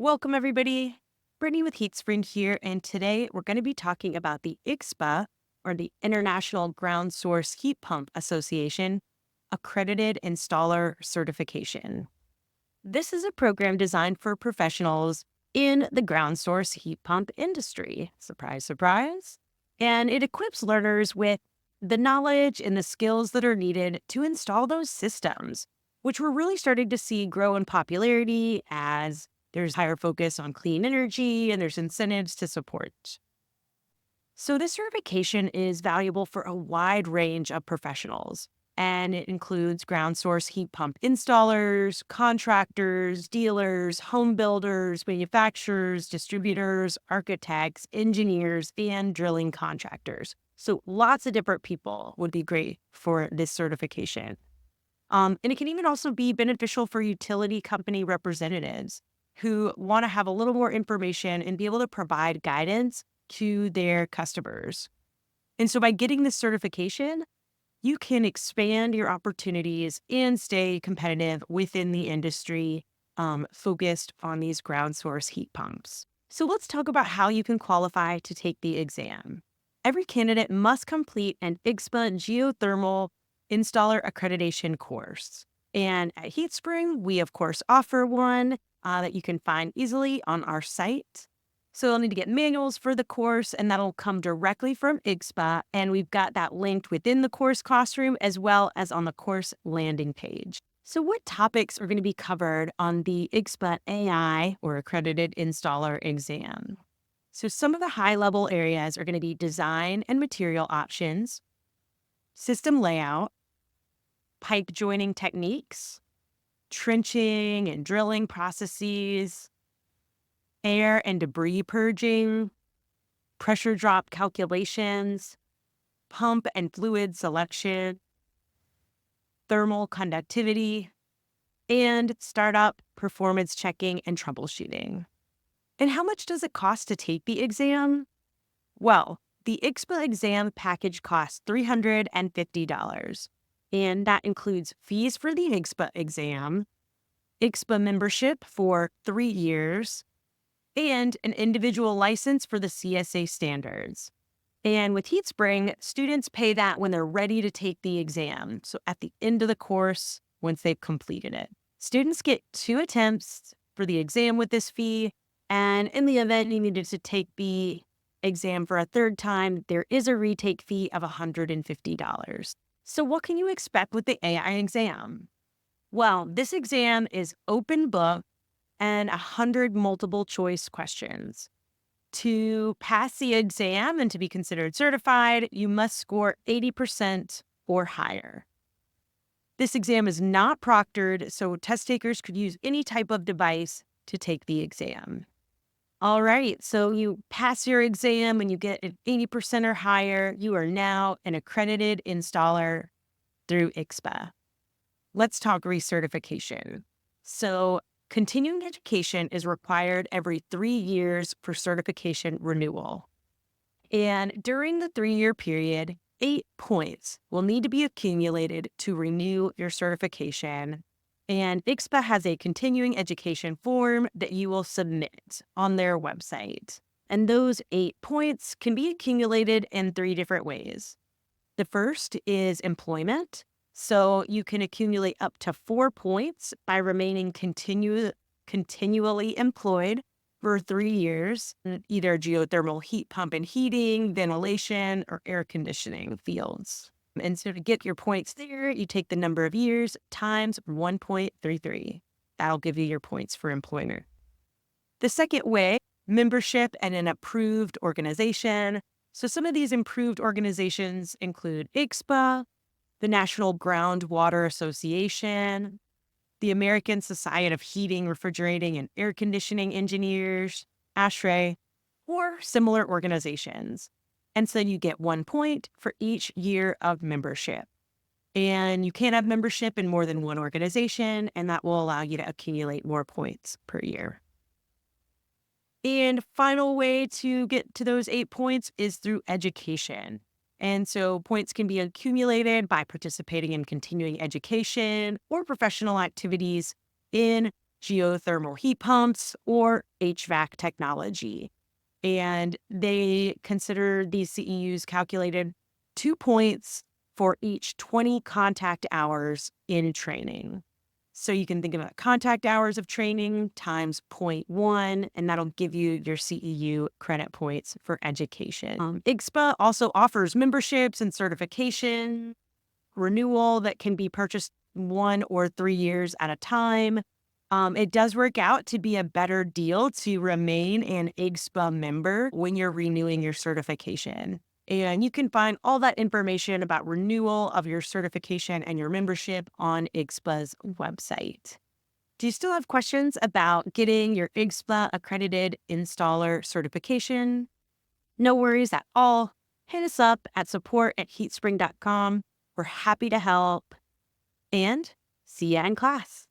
Welcome, everybody. Brittany with HeatSpring here, and today we're going to be talking about the IGSHPA, or the International Ground Source Heat Pump Association, Accredited Installer Certification. This is a program designed for professionals in the ground source heat pump industry. Surprise, surprise. And it equips learners with the knowledge and the skills that are needed to install those systems, which we're really starting to see grow in popularity as there's higher focus on clean energy and there's incentives to support. So, this certification is valuable for a wide range of professionals, and it includes ground source heat pump installers, contractors, dealers, home builders, manufacturers, distributors, architects, engineers, and drilling contractors. So, lots of different people would be great for this certification. And it can even also be beneficial for utility company representatives who want to have a little more information and be able to provide guidance to their customers. And so by getting this certification, you can expand your opportunities and stay competitive within the industry focused on these ground source heat pumps. So let's talk about how you can qualify to take the exam. Every candidate must complete an IGSHPA geothermal installer accreditation course. And at HeatSpring, we of course offer one that you can find easily on our site. So you'll need to get manuals for the course, and that'll come directly from IGSHPA. And we've got that linked within the course classroom as well as on the course landing page. So what topics are going to be covered on the IGSHPA AI, or Accredited Installer exam? So some of the high-level areas are going to be design and material options, system layout, pipe joining techniques, trenching and drilling processes, air and debris purging, pressure drop calculations, pump and fluid selection, thermal conductivity, and startup performance checking and troubleshooting. And how much does it cost to take the exam? Well, the IGSHPA exam package costs $350, and that includes fees for the IGSHPA exam, IGSHPA membership for 3 years, and an individual license for the CSA standards. And with HeatSpring, students pay that when they're ready to take the exam. So at the end of the course, once they've completed it. Students get 2 attempts for the exam with this fee. And in the event you needed to take the exam for a 3rd time, there is a retake fee of $150. So what can you expect with the AI exam? Well, this exam is open book and 100 multiple choice questions. To pass the exam and to be considered certified, you must score 80% or higher. This exam is not proctored, so test takers could use any type of device to take the exam. All right, so you pass your exam and you get an 80% or higher. You are now an accredited installer through IGSHPA. Let's talk recertification. So continuing education is required every 3 years for certification renewal. And during the 3-year period, 8 points will need to be accumulated to renew your certification. And IGSHPA has a continuing education form that you will submit on their website. And those 8 points can be accumulated in 3 different ways. The first is employment. So you can accumulate up to 4 points by remaining continually employed for 3 years in either geothermal heat pump and heating, ventilation, or air conditioning fields. And so to get your points there, you take the number of years times 1.33. That'll give you your points for employment. The second way, membership in an approved organization. So some of these improved organizations include IGSHPA, the National Groundwater Association, the American Society of Heating, Refrigerating, and Air Conditioning Engineers, ASHRAE, or similar organizations. And so you get 1 point for each year of membership. And you can't have membership in more than one organization, and that will allow you to accumulate more points per year. And final way to get to those 8 points is through education. And so points can be accumulated by participating in continuing education or professional activities in geothermal heat pumps, or HVAC technology. And they consider these CEUs calculated 2 points for each 20 contact hours in training. So you can think about contact hours of training times zero point 0.1, and that'll give you your CEU credit points for education. IGSHPA also offers memberships and certification renewal that can be purchased 1 or 3 years at a time. It does work out to be a better deal to remain an IGSHPA member when you're renewing your certification. And you can find all that information about renewal of your certification and your membership on IGSHPA's website. Do you still have questions about getting your IGSHPA accredited installer certification? No worries at all. Hit us up at support@heatspring.com. We're happy to help. And see ya in class.